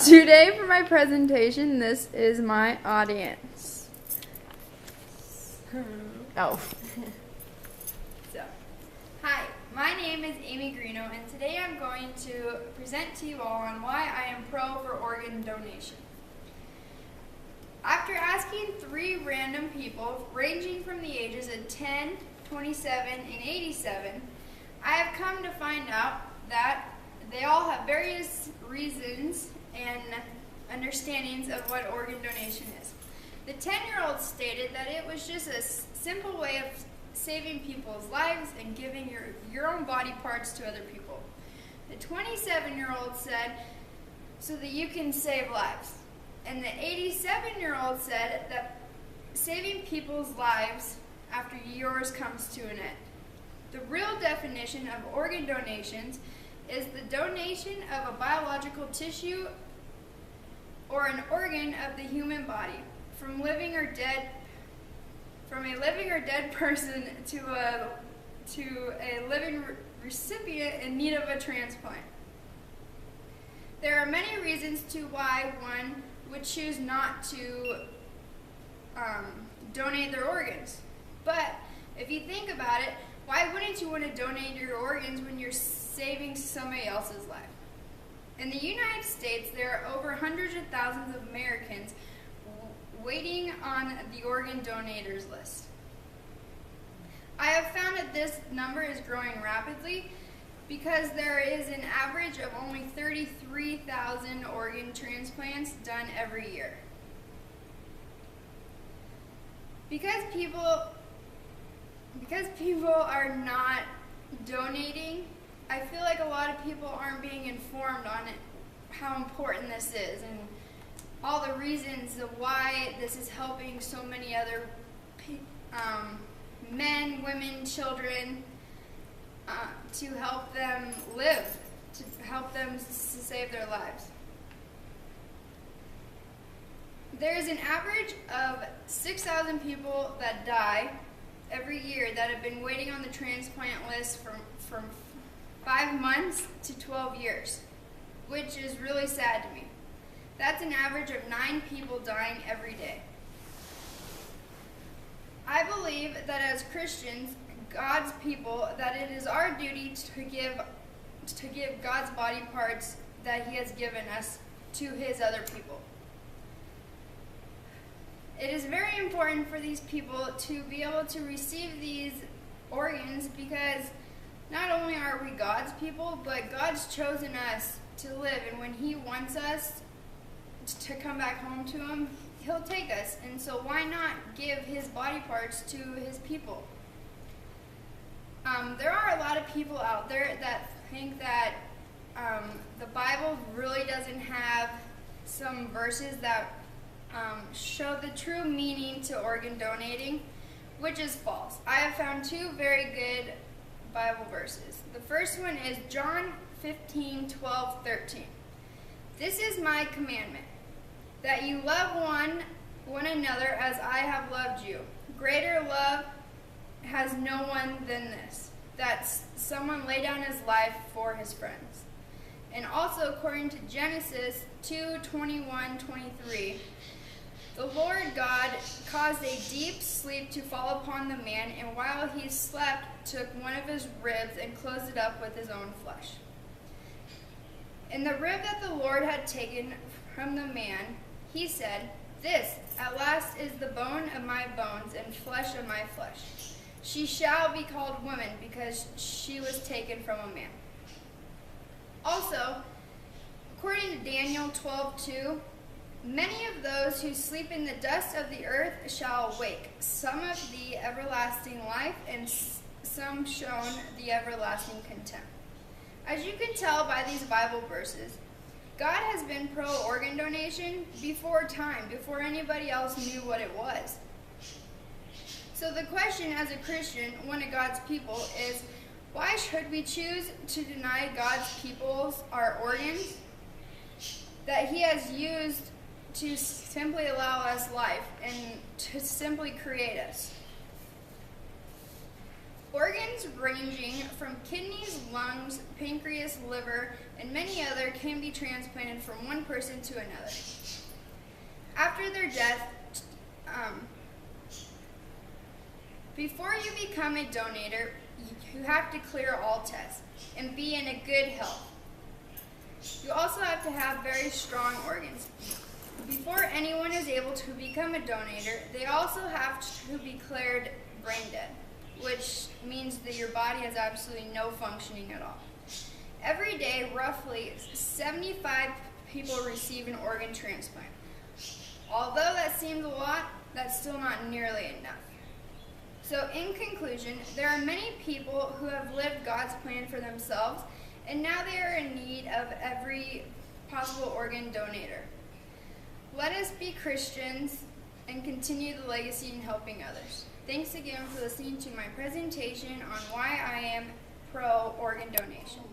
Today for my presentation, this is my audience. Oh. Hi, my name is Amy Greeno, and today I'm going to present to you all on why I am pro for organ donation. After asking 3 random people ranging from the ages of 10, 27, and 87, I have come to find out that they all have various reasons and understandings of what organ donation is. The 10-year-old stated that it was just a simple way of saving people's lives and giving your own body parts to other people. The 27-year-old said, so that you can save lives. And the 87-year-old said that saving people's lives after yours comes to an end. The real definition of organ donations is the donation of a biological tissue or an organ of the human body from a living or dead person to a living recipient in need of a transplant. There are many reasons to why one would choose not to donate their organs. But if you think about it, why wouldn't you want to donate your organs when you're saving somebody else's life? In the United States, there are over hundreds of thousands of Americans waiting on the organ donators list. I have found that this number is growing rapidly because there is an average of only 33,000 organ transplants done every year. Because people are not donating, I feel like a lot of people aren't being informed on how important this is and all the reasons of why this is helping so many other men, women, children, to help them live, to help them to save their lives. There is an average of 6,000 people that die every year that have been waiting on the transplant list from 5 months to 12 years, which is really sad to me. That's an average of 9 people dying every day. I believe that as Christians, God's people, that it is our duty to give God's body parts that He has given us to His other people. It is very important for these people to be able to receive these organs because not only are we God's people, but God's chosen us to live, and when He wants us to come back home to Him, He'll take us, and so why not give His body parts to His people? There are a lot of people out there that think that the Bible really doesn't have some verses that show the true meaning to organ donating, which is false. I have found 2 very good Bible verses. The first one is John 15:12-13. This is my commandment, that you love one another as I have loved you. Greater love has no one than this, that someone lay down his life for his friends. And also according to Genesis 2:21-23, the Lord God caused a deep sleep to fall upon the man, and while he slept, took one of his ribs and closed it up with his own flesh. And the rib that the Lord had taken from the man, He said, "This at last is the bone of my bones and flesh of my flesh. She shall be called woman, because she was taken from a man." Also, according to Daniel 12:2, many of those who sleep in the dust of the earth shall awake, some of the everlasting life, and some shown the everlasting contempt. As you can tell by these Bible verses, God has been pro-organ donation before time, before anybody else knew what it was. So the question as a Christian, one of God's people, is why should we choose to deny God's people our organs that He has used to simply allow us life and to simply create us? Organs ranging from kidneys, lungs, pancreas, liver, and many other can be transplanted from one person to another. After their death, before you become a donator, you have to clear all tests and be in a good health. You also have to have very strong organs. Before anyone is able to become a donator, they also have to be declared brain dead, which means that your body has absolutely no functioning at all. Every day, roughly 75 people receive an organ transplant. Although that seems a lot, that's still not nearly enough. So in conclusion, there are many people who have lived God's plan for themselves, and now they are in need of every possible organ donator. Let us be Christians and continue the legacy in helping others. Thanks again for listening to my presentation on why I am pro-organ donation.